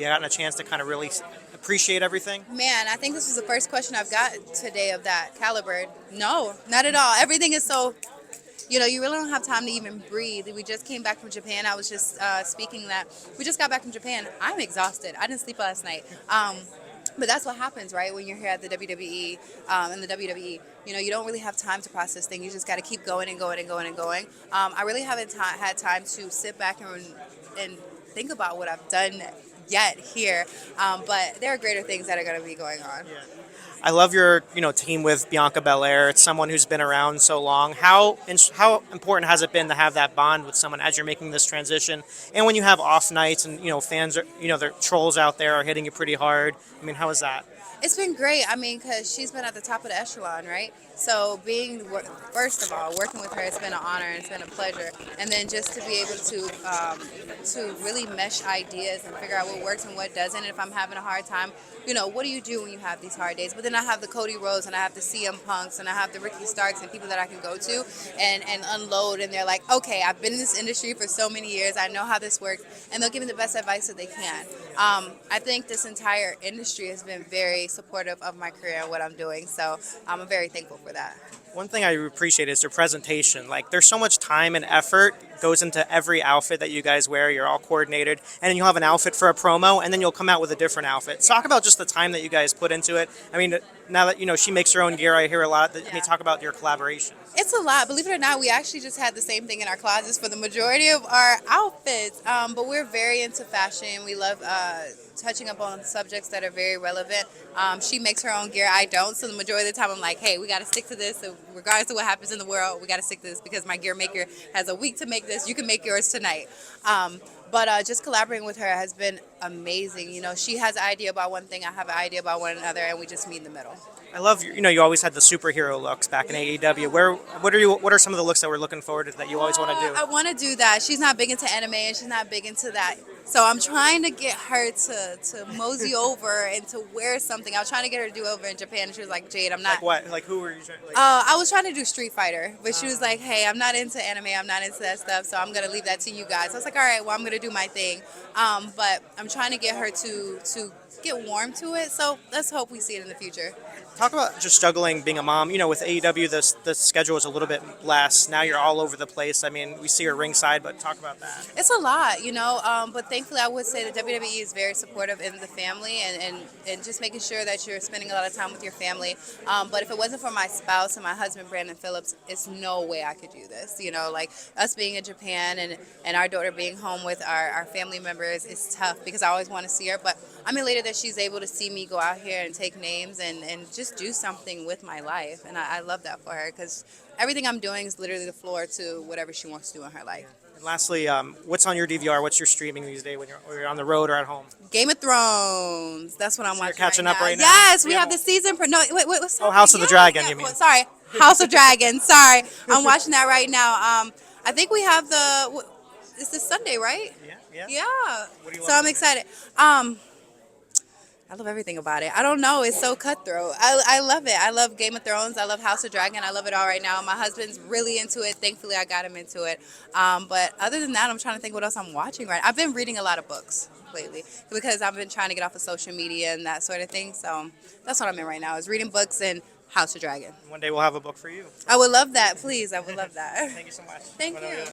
You gotten a chance to kind of really appreciate everything? Man, I think this was the first question I've got today of that caliber. No, not at all. Everything is so, you really don't have time to even breathe. We just came back from Japan. I was just speaking that we just got back from Japan. I'm exhausted. I didn't sleep last night. But that's what happens, right? When you're here at the WWE and the WWE, you don't really have time to process things. You just got to keep going and going and going and going. I really haven't had time to sit back and think about what I've done yet here. But there are greater things that are going to be going on. Yeah. I love your, team with Bianca Belair. It's someone who's been around so long. How important has it been to have that bond with someone as you're making this transition? And when you have off nights and, fans are, the trolls out there are hitting you pretty hard. I mean, how is that? It's been great. I mean, because she's been at the top of the echelon, right? So first of all, working with her, it's been an honor and it's been a pleasure. And then just to be able to really mesh ideas and figure out what works and what doesn't. And if I'm having a hard time, what do you do when you have these hard days? But then I have the Cody Rhodes and I have the CM Punks and I have the Ricky Starks and people that I can go to and unload. And they're like, okay, I've been in this industry for so many years. I know how this works. And they'll give me the best advice that they can. I think this entire industry has been very supportive of my career and what I'm doing. So I'm very thankful for that. One thing I appreciate is their presentation. Like, there's so much time and effort goes into every outfit that you guys wear. You're all coordinated, and then you'll have an outfit for a promo, and then you'll come out with a different outfit. Talk about just the time that you guys put into it. I mean, now that she makes her own gear, I hear a lot that they talk about your collaborations. It's a lot. Believe it or not, we actually just had the same thing in our closets for the majority of our outfits. But we're very into fashion. We love touching up on subjects that are very relevant. She makes her own gear. I don't. So the majority of the time I'm like, hey, we got to stick to this. So regardless of what happens in the world, we got to stick to this because my gear maker has a week to make this. You can make yours tonight. But just collaborating with her has been amazing. She has an idea about one thing, I have an idea about one another, and we just meet in the middle. I love, you always had the superhero looks back in AEW. What are some of the looks that we're looking forward to that you always want to do? I want to do that. She's not big into anime, and she's not big into that. So I'm trying to get her to mosey over and to wear something. I was trying to get her to do over in Japan, and she was like, Jade, I'm not. Like what? Like who were you trying to? I was trying to do Street Fighter, but she was like, hey, I'm not into anime. I'm not into that stuff, so I'm going to leave that to you guys. I was like, all right, well, I'm going to do my thing. But I'm trying to get her to get warm to it, so let's hope we see it in the future. Talk about just juggling being a mom. With AEW, the schedule is a little bit less. Now you're all over the place. I mean, we see her ringside, but talk about that. It's a lot, but thankfully I would say the WWE is very supportive in the family and just making sure that you're spending a lot of time with your family. But if it wasn't for my spouse and my husband, Brandon Phillips, it's no way I could do this. Like us being in Japan and our daughter being home with our family members is tough because I always want to see her. But I'm elated that she's able to see me go out here and take names and just do something with my life. And I love that for her because everything I'm doing is literally the floor to whatever she wants to do in her life. And lastly, what's on your DVR? What's your streaming these days when you're on the road or at home? Game of Thrones. That's what I'm watching. You're catching right up now. right now? Yes, we have the season. No, wait, what's House of the Dragon, you mean? Well, sorry, House of Dragon. Sorry, I'm watching that right now. I think we have it's this Sunday, right? Yeah. Yeah. What do you So I'm excited. I love everything about it. I don't know. It's so cutthroat. I love it. I love Game of Thrones. I love House of Dragon. I love it all right now. My husband's really into it. Thankfully, I got him into it. But other than that, I'm trying to think what else I'm watching right now. I've been reading a lot of books lately because I've been trying to get off of social media and that sort of thing. So that's what I'm in right now is reading books and House of Dragon. One day we'll have a book for you. I would love that. Please. I would love that. Thank you so much. Thank you.